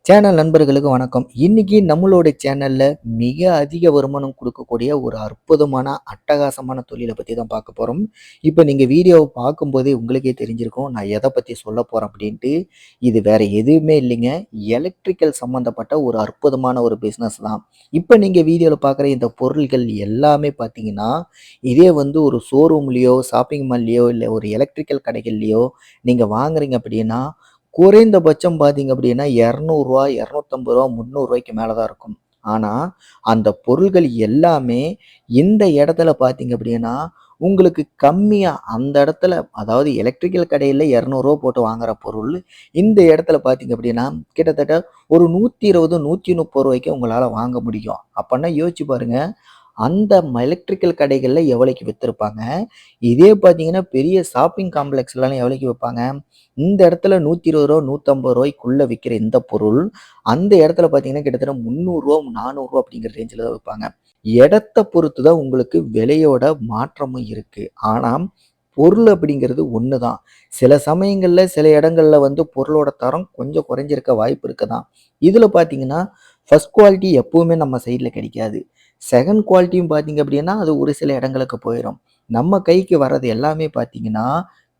Channel நண்பர்களுக்கு வணக்கம். இன்னைக்கு நம்மளோட சேனல்ல மிக அதிக வருமானம் குடுக்கக்கூடிய ஒரு அற்புதமான, அட்டகாசமான தொழில பத்தி தான் பார்க்க போறோம். இப்ப நீங்க வீடியோவ பார்க்கும்போதே உங்களுக்கே தெரிஞ்சிருக்கும், நான் எத பத்தி சொல்லப் போறேன் அப்படின்ட்டு. இது வேற எதுவுமே இல்லைங்க. எலக்ட்ரிக்கல் சம்மந்தப்பட்ட ஒரு அற்புதமான ஒரு பிசினஸ் தான். இப்ப நீங்க வீடியோல பார்க்குற இந்த பொருள்கள் எல்லாமே பார்த்தீங்கன்னா, இதே வந்து ஒரு ஷோரூம்லயோ, ஷாப்பிங் மால்லயோ, இல்ல ஒரு எலக்ட்ரிக்கல் கடைகள்லயோ நீங்க வாங்குறீங்க அப்படின்னா, குறைந்தபட்சம் பார்த்தீங்க அப்படின்னா, ரூ. 200 ரூ. 250 ரூ. 300 மேல தான் இருக்கும். ஆனா, அந்த பொருள்கள் எல்லாமே இந்த இடத்துல பார்த்தீங்க அப்படின்னா, உங்களுக்கு கம்மியா அந்த இடத்துல அதாவது எலக்ட்ரிக்கல் கடையில ரூ. 200 போட்டு வாங்குற பொருள், இந்த இடத்துல பார்த்தீங்க அப்படின்னா, கிட்டத்தட்ட ஒரு 120, ரூ. 130 உங்களால வாங்க முடியும். அப்பன்னா யோசிச்சு பாருங்க. அந்த எலக்ட்ரிக்கல் கடைகள்ல எவ்வளவுக்கு வித்திருப்பாங்க? இதே பார்த்தீங்கன்னா, பெரிய ஷாப்பிங் காம்ப்ளெக்ஸ்லலாம் எவ்வளவுக்கு விப்பாங்க? இந்த இடத்துல ரூ. 120 ரூ. 150 விக்கிற இந்த பொருள், அந்த இடத்துல பார்த்தீங்கன்னா, கிட்டத்தட்ட ரூ. 300 ரூ. 400 அப்படிங்கிற ரேஞ்சுல தான் விப்பாங்க. இடத்த பொறுத்து தான் உங்களுக்கு விலையோட மாற்றமும் இருக்கு. ஆனா, பொருள் அப்படிங்கிறது ஒண்ணு தான். சில சமயங்கள்ல, சில இடங்கள்ல வந்து பொருளோட தரம் கொஞ்சம் குறைஞ்சிருக்க வாய்ப்பு இருக்கு தான். இதுல பார்த்தீங்கன்னா, ஃபர்ஸ்ட் குவாலிட்டி எப்பவுமே நம்ம சைடுல கிடைக்காது. செகண்ட் குவாலிட்டியும் பார்த்தீங்க அப்படின்னா, அது ஒரு சில இடங்களுக்கு போயிரும். நம்ம கைக்கு வர்றது எல்லாமே பார்த்தீங்கன்னா,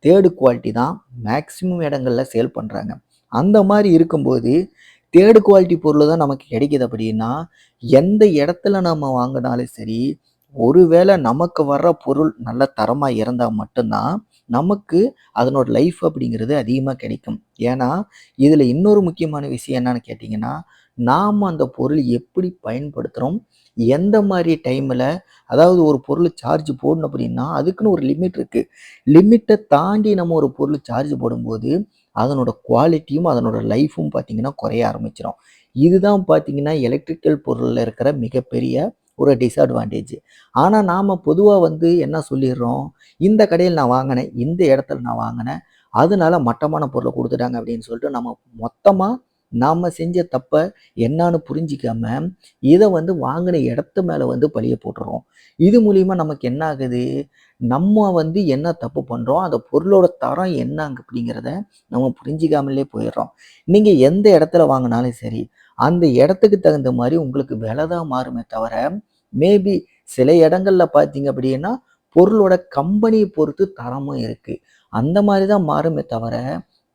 தேர்டு குவாலிட்டி தான் மேக்ஸிமம் இடங்கள்ல சேல் பண்றாங்க. அந்த மாரி இருக்கும்போது, தேர்டு குவாலிட்டி பொருள் தான் நமக்கு கிடைக்குது அப்படின்னா, எந்த இடத்துல நம்ம வாங்குனாலும் சரி, ஒருவேள நமக்கு வர்ற பொருள் நல்ல தரமா இருந்தா மட்டும் தான், நமக்கு அதனோட லைஃப் அப்படிங்கிறது அதிகமா கிடைக்கும். ஏன்னா, இதுல இன்னொரு முக்கியமான விஷயம் என்னன்னு கேட்டீங்கன்னா, நாம அந்த பொருள் எப்படி பயன்படுத்துறோம்? எந்த மாரி டைம்ல அதாவது ஒரு பொருள் சார்ஜ் போடணும் அப்படின்னா, அதுக்குன்னு ஒரு லிமிட் இருக்கு. லிமிட்ட தாண்டி நம்ம ஒரு பொருள் சார்ஜ் போடும்போது, அதனோட குவாலிட்டியும், அதனோட லைஃப்பும் பார்த்தீங்கன்னா குறைய ஆரம்பிச்சுரும். இதுதான் பார்த்தீங்கன்னா, எலக்ட்ரிக்கல் பொருள்ல இருக்கிற மிகப்பெரிய ஒரு டிஸ்அட்வான்டேஜ். ஆனா, நாம பொதுவா வந்து என்ன சொல்லிர்றோம், இந்த கடையில நான் வாங்குனேன், இந்த இடத்துல நான் வாங்குனேன், அதனால மட்டமான பொருள குடுத்துட்டாங்க அப்படின்னு சொல்லிட்டு நம்ம மொத்தமா நாம செஞ்ச தப்ப என்னான்னு புரிஞ்சுக்காம, இத வந்து வாங்குன இடத்து மேல வந்து பழிய போட்டுர்றோம். இது மூலியமா நமக்கு என்ன ஆகுது, நம்ம வந்து என்ன தப்பு பண்றோம், அந்த பொருளோட தரம் என்ன அப்படிங்கிறத நம்ம புரிஞ்சுக்காமலே போயிர்றோம். நீங்க எந்த இடத்துல வாங்குனாலும் சரி, அந்த இடத்துக்கு தகுந்த மாரி உங்களுக்கு விலை தான் மாறுமே தவிர, மேபி சில இடங்கள்ல பார்த்தீங்க அப்படின்னா, பொருளோட கம்பெனிய பொறுத்து தரமும் இருக்கு. அந்த மாரி தான் மாறுமே தவிர,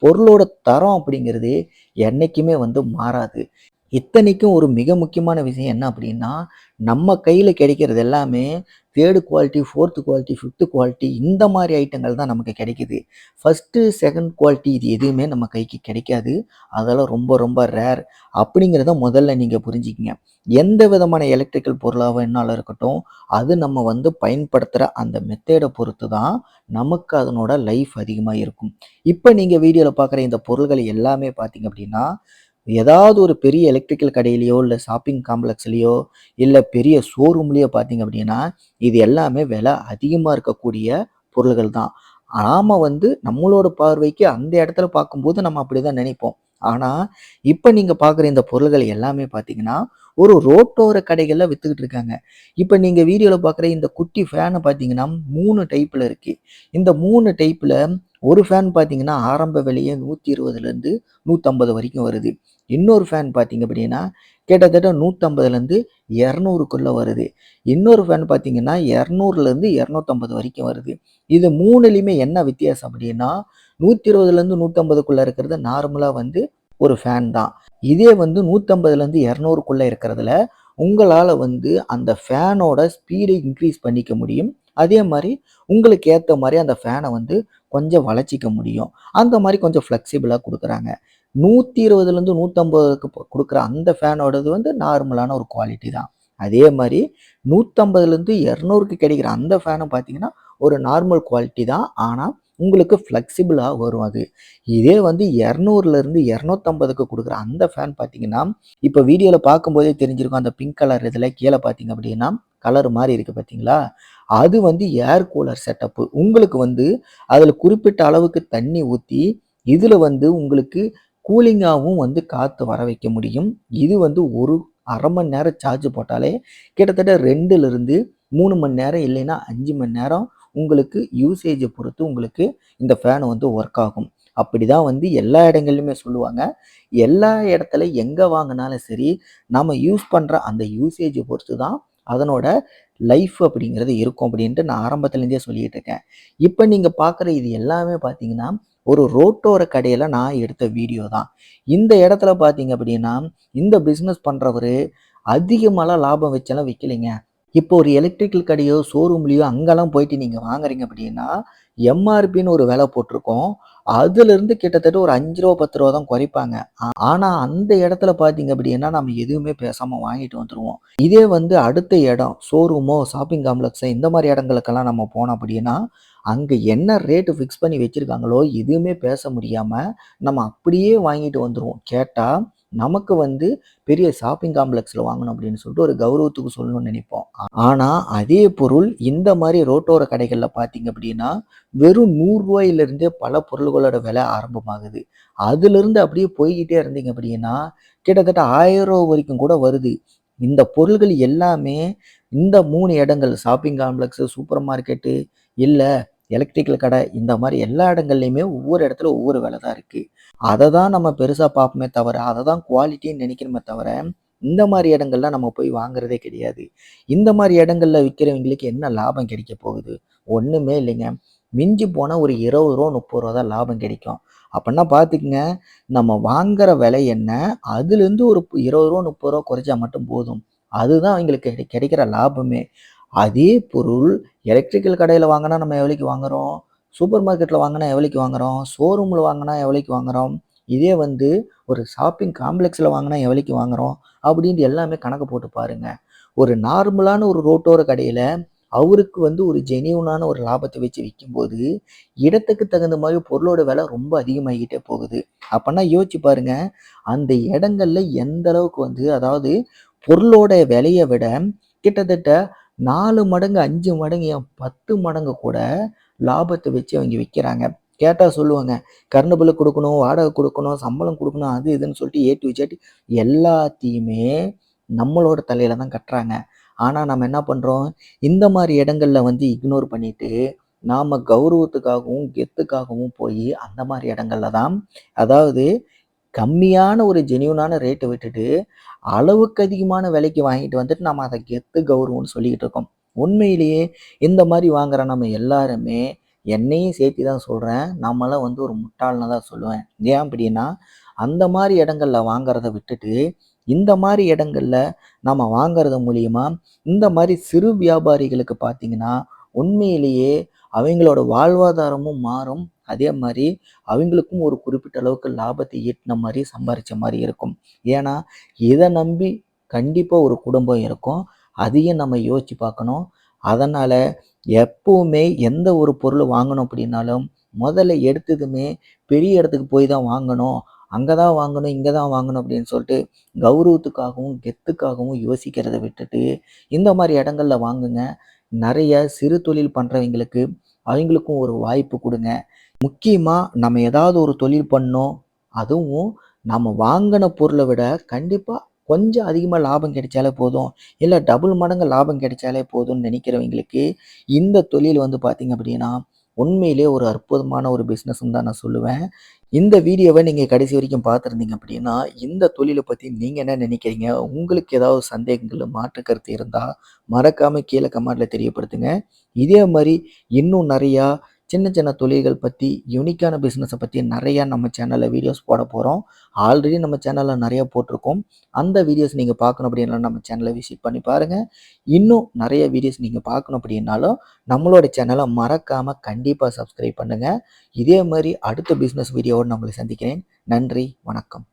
பொருளோட தரம் அப்படிங்கிறது என்னைக்குமே வந்து மாறாது. இத்தனைக்கும் ஒரு மிக முக்கியமான விஷயம் என்ன அப்படின்னா, நம்ம கையில கிடைக்கிறது எல்லாமே 3 குவாலிட்டி, 4த் குவாலிட்டி, 5த் குவாலிட்டி இந்த மாரி ஐட்டங்கள் தான் நமக்கு கிடைக்குது. ஃபர்ஸ்ட்டு, செகண்ட் குவாலிட்டி இது எதுவுமே நம்ம கைக்கு கிடைக்காது. அதெல்லாம் ரொம்ப ரொம்ப ரேர். அப்படிங்கிறத முதல்ல நீங்க புரிஞ்சுக்கங்க. எந்த விதமான எலக்ட்ரிக்கல் பொருளா வேணாலும் இருக்கட்டும், அது நம்ம வந்து பயன்படுத்துற அந்த மெத்தேட பொறுத்து தான் நமக்கு அதனோட லைஃப் அதிகமா இருக்கும். இப்ப நீங்க வீடியோல பார்க்குற இந்த பொருள்கள் எல்லாமே பார்த்தீங்க அப்படின்னா, ஏதாவது ஒரு பெரிய எலக்ட்ரிக்கல் கடையிலயோ, இல்ல ஷாப்பிங் காம்ப்ளெக்ஸ்லயோ, இல்ல பெரிய ஷோரூம்லயோ பார்த்தீங்க அப்படின்னா, இது எல்லாமே விலை அதிகமா இருக்கக்கூடிய பொருள்கள் தான். நாம வந்து நம்மளோட பார்வைக்கு அந்த இடத்துல பார்க்கும்போது நம்ம அப்படிதான் நினைப்போம். ஆனா, இப்ப நீங்க பார்க்குற இந்த பொருள்கள் எல்லாமே பார்த்தீங்கன்னா, ஒரு ரோட்டோர கடைகள்ல வித்துக்கிட்டு இருக்காங்க. இப்ப நீங்க வீடியோல பார்க்குற இந்த குட்டி ஃபேன பார்த்தீங்கன்னா, 3 டைப்ல இருக்கு. இந்த 3 டைப்ல ஒரு ஃபேன் பார்த்தீங்கன்னா, ஆரம்ப விலையே 120லேருந்து 150 வரைக்கும் வருது. இன்னொரு ஃபேன் பார்த்தீங்க அப்படின்னா, கிட்டத்தட்ட 150லேருந்து 200க்குள்ள வருது. இன்னொரு ஃபேன் பார்த்தீங்கன்னா, 200லேருந்து 250 வரைக்கும் வருது. இது 3லயுமே என்ன வித்தியாசம் அப்படின்னா, 120லேருந்து 150க்குள்ள இருக்கிறது நார்மலா வந்து ஒரு ஃபேன் தான். இதே வந்து 150லேருந்து 200க்குள்ள இருக்கிறதுல, உங்களால வந்து அந்த ஃபேனோட ஸ்பீட இன்கிரீஸ் பண்ணிக்க முடியும். அதே மாரி உங்களுக்கு ஏத்த மாரி அந்த ஃபேன வந்து கொஞ்சம் வளச்சிக்க முடியும். அந்த மாரி கொஞ்சம் ஃப்ளெக்சிபிளா குடுக்குறாங்க. 120லேருந்து 150க்கு குடுக்குற அந்த ஃபேனோடது வந்து நார்மலான ஒரு குவாலிட்டி தான். அதே மாரி 150லேருந்து 200க்கு கிடைக்கிற அந்த ஃபேனும் பார்த்தீங்கன்னா, ஒரு நார்மல் குவாலிட்டி தான். ஆனா, உங்களுக்கு ஃப்ளெக்சிபிளா வரும் அது. இதே வந்து 200லேருந்து 250க்கு குடுக்குற அந்த ஃபேன் பார்த்தீங்கன்னா, இப்ப வீடியோல பார்க்கும்போதே தெரிஞ்சிருக்கும். அந்த பிங்க் கலர் இதுல கீழ பார்த்தீங்க அப்படின்னா, கலர் மாறி இருக்கு பார்த்தீங்களா? அது வந்து ஏர் கூலர் செட்டப்பு. உங்களுக்கு வந்து அதுல குறிப்பிட்ட அளவுக்கு தண்ணி ஊத்தி, இதுல வந்து உங்களுக்கு கூலிங்காவும் வந்து காத்து வர வைக்க முடியும். இது வந்து ஒரு 1/2 மணி நேரம் சார்ஜ் போட்டாலே கிட்டத்தட்ட 2லிருந்து 3 மணி நேரம் இல்லைன்னா 5 மணி நேரம் உங்களுக்கு யூசேஜ பொறுத்து உங்களுக்கு இந்த ஃபேன் வந்து ஒர்க் ஆகும். அப்படிதான் வந்து எல்லா இடங்கள்லையுமே சொல்லுவாங்க. எல்லா இடத்துல எங்க வாங்குனாலும் சரி, நம்ம யூஸ் பண்ற அந்த யூசேஜ பொறுத்து தான் அதனோட லைஃப் அப்படிங்கிறது இருக்கும் அப்படின்ட்டு நான் ஆரம்பத்துலேருந்தே சொல்லிட்டு இருக்கேன். இப்ப நீங்க பார்க்குற இது எல்லாமே பார்த்தீங்கன்னா, ஒரு ரோட்டோர கடையில நான் எடுத்த வீடியோ தான். இந்த இடத்துல பார்த்தீங்க அப்படின்னா, இந்த பிசினஸ் பண்றவரு அதிகமாலாம் லாபம் வச்செல்லாம் விக்கலைங்க. இப்போ ஒரு எலக்ட்ரிக்கல் கடையோ, ஷோரூம்லயோ அங்கலாம் போயிட்டு நீங்க வாங்குறீங்க அப்படின்னா, எம்.ஆர்.பின்னு ஒரு விலை போட்டிருக்கும். அதிலிருந்து கிட்டத்தட்ட ஒரு ரூ. 5 ரூ. 10 தான் குறைப்பாங்க. ஆனா அந்த இடத்துல பார்த்தீங்க அப்படின்னா, நம்ம எதுவுமே பேசாம வாங்கிட்டு வந்துருவோம். இதே வந்து அடுத்த இடம் ஷோரூமோ, ஷாப்பிங் காம்ப்ளக்ஸோ இந்த மாரி இடங்களுக்கெல்லாம் நம்ம போனோம் அப்படின்னா, அங்க என்ன ரேட் ஃபிக்ஸ் பண்ணி வச்சிருக்காங்களோ, எதுவுமே பேச முடியாம நம்ம அப்படியே வாங்கிட்டு வந்துருவோம். கேட்டா நமக்கு வந்து பெரிய ஷாப்பிங் காம்ப்ளக்ஸ்ல வாங்கணும் அப்படின்னு சொல்லிட்டு ஒரு கௌரவத்துக்கு சொல்லணும்னு நினைப்போம். ஆனா அதே பொருள் இந்த மாரி ரோட்டோர கடைகள்ல பார்த்தீங்க அப்படின்னா, வெறும் ரூ. 100 பல பொருள்களோட விலை ஆரம்பமாகுது. அதிலிருந்து அப்படியே போய்க்கிட்டே இருந்தீங்க அப்படின்னா, கிட்டத்தட்ட ரூ. 1000 வரைக்கும் கூட வருது. இந்த பொருள்கள் எல்லாமே இந்த 3 இடங்கள் ஷாப்பிங் காம்ப்ளக்ஸ், சூப்பர் மார்க்கெட்டு, இல்ல எலக்ட்ரிக்கல் கடை இந்த மாரி எல்லா இடங்கள்லயுமே ஒவ்வொரு இடத்துல ஒவ்வொரு விலை தான் இருக்கு. அத தான் நம்ம பெருசா பார்ப்போமே தவிர, அத தான் குவாலிட்டின்னு நினைக்கிறோமே தவிர, இந்த மாரி இடங்கள்ல நம்ம போய் வாங்குறதே கிடையாது. இந்த மாரி இடங்கள்ல விக்கிறவங்களுக்கு என்ன லாபம் கிடைக்க போகுது? ஒண்ணுமே இல்லைங்க. மிஞ்சி போனா ஒரு ரூ. 20 ரூ. 30 தான் லாபம் கிடைக்கும். அப்பன்னா பார்த்துக்கங்க, நம்ம வாங்குற விலை என்ன? அதுலேருந்து ஒரு ரூ. 20 ரூ. 30 குறைச்சா மட்டும் போதும். அதுதான் அவங்களுக்கு கிடைக்கிற லாபமே. அதே பொருள் எலக்ட்ரிக்கல் கடையில வாங்குனா நம்ம எவ்வளோக்கு வாங்குறோம்? சூப்பர் மார்க்கெட்ல வாங்குனா எவ்வளோக்கு வாங்குறோம்? ஷோரூம்ல வாங்குனா எவ்வளோக்கு வாங்குறோம்? இதே வந்து ஒரு ஷாப்பிங் காம்ப்ளெக்ஸ்ல வாங்குனா எவ்வளோக்கு வாங்குறோம்? அப்படின்ட்டு எல்லாமே கணக்கு போட்டு பாருங்க. ஒரு நார்மலான ஒரு ரோட்டோர கடையில அவருக்கு வந்து ஒரு ஜெனியூனான ஒரு லாபத்த வச்சு விக்கும்போது, இடத்துக்கு தகுந்த மாரி பொருளோட விலை ரொம்ப அதிகமாகிட்டே போகுது. அப்பன்னா யோசிச்சு பாருங்க, அந்த இடங்கள்ல எந்த அளவுக்கு வந்து அதாவது பொருளோட விலைய விட கிட்டத்தட்ட 4 மடங்கு, 5 மடங்கு, ஏன் 10 மடங்கு கூட லாபத்த வச்சு அவைங்க விக்கிறாங்க. கேட்டா சொல்லுவாங்க, கரண்ட் பில் குடுக்கணும், வாடகை குடுக்கணும், சம்பளம் குடுக்கணும், அது இதுன்னு சொல்லிட்டு ஏ டூ இசட் எல்லாத்தையுமே நம்மளோட தலையில தான் கட்டுறாங்க. ஆனா நம்ம என்ன பண்றோம், இந்த மாரி இடங்கள்ல வந்து இக்னோர் பண்ணிட்டு, நாம கௌரவத்துக்காகவும், கெத்துக்காகவும் போயி அந்த மாரி இடங்கள்ல தான் அதாவது கம்மியான ஒரு ஜென்யூனான ரேட்ட விட்டுட்டு, அளவுக்கு அதிகமான விலைக்கு வாங்கிட்டு வந்துட்டு நம்ம அத கெத்து, கௌரவம்னு சொல்லிக்கிட்டு இருக்கோம். உண்மையிலேயே இந்த மாரி வாங்குற நம்ம எல்லாருமே, என்னையும் சேர்த்து தான் சொல்றேன். நம்மலாம் வந்து ஒரு முட்டாள்ன்னு தான் சொல்லுவேன். ஏன் அப்படின்னா, அந்த மாரி இடங்கள்ல வாங்குறத விட்டுட்டு, இந்த மாரி இடங்கள்ல நம்ம வாங்குறது மூலியமா, இந்த மாரி சிறு வியாபாரிகளுக்கு பார்த்தீங்கன்னா, உண்மையிலேயே அவைங்களோட வாழ்வாதாரமும் மாறும். அதே மாரி அவைங்களுக்கும் ஒரு குறிப்பிட்ட அளவுக்கு லாபத்தை ஈட்டின மாரி, சம்பாரிச்ச மாரி இருக்கும். ஏன்னா, இத நம்பி கண்டிப்பா ஒரு குடும்பம் இருக்கும். அதையும் நம்ம யோசிச்சு பார்க்கணும். அதனால எப்பவுமே எந்த ஒரு பொருள் வாங்கணும் அப்படின்னாலும், முதல்ல எடுத்ததுமே பெரிய இடத்துக்கு போய் தான் வாங்கணும். அங்க தான் வாங்கணும், இங்க தான் வாங்கணும் அப்படின்னு சொல்லிட்டு கௌரவத்துக்காகவும், கெத்துக்காகவும் யோசிக்கிறத விட்டுட்டு, இந்த மாரி இடங்கள்ல வாங்குங்க. நெறைய சிறு தொழில் பண்றவைங்களுக்கு, அவைங்களுக்கும் ஒரு வாய்ப்பு குடுங்க. முக்கியமா நம்ம ஏதாவது ஒரு தொழில் பண்ணோம். அதுவும் நம்ம வாங்குன பொருள விட கண்டிப்பா கொஞ்சம் அதிகமா லாபம் கிடைச்சாலே போதும். இல்ல டபுள் மடங்கு லாபம் கிடைச்சாலே போதும்னு நினைக்கிறவங்களுக்கு, இந்த தொழில் வந்து பார்த்தீங்க அப்படின்னா, உண்மையிலேயே ஒரு அற்புதமான ஒரு பிசினஸ்ன்னு தான் நான் சொல்லுவேன். இந்த வீடியோவ நீங்க கடைசி வரைக்கும் பார்த்திருந்தீங்க அப்படின்னா, இந்த தொழில பத்தி நீங்க என்ன நினைக்கிறீங்க? உங்களுக்கு ஏதாவது சந்தேகங்கள், மாற்று கருத்து இருந்தா, மறக்காம கீழ கமெண்ட்ல தெரியப்படுத்துங்க. இதே மாரி இன்னும் நெறையா சின்ன சின்ன தொழில்கள் பத்தி, யூனிக்கான பிசினஸ பத்தி நெறையா நம்ம சேனல்ல வீடியோஸ் போடப் போறோம். ஆல்ரெடி நம்ம சேனல்ல நெறைய போட்டிருக்கோம். அந்த வீடியோஸ் நீங்க பார்க்கணும் அப்படின்னா நம்ம சேனல விசிட் பண்ணி பாருங்க. இன்னும் நெறைய வீடியோஸ் நீங்க பார்க்கணும் அப்படின்னாலும், நம்மளோட சேனல மறக்காம கண்டிப்பா சப்ஸ்கிரைப் பண்ணுங்க. இதே மாரி அடுத்த பிசினஸ் வீடியோவோட நான் உங்கள சந்திக்கிறேன். நன்றி, வணக்கம்.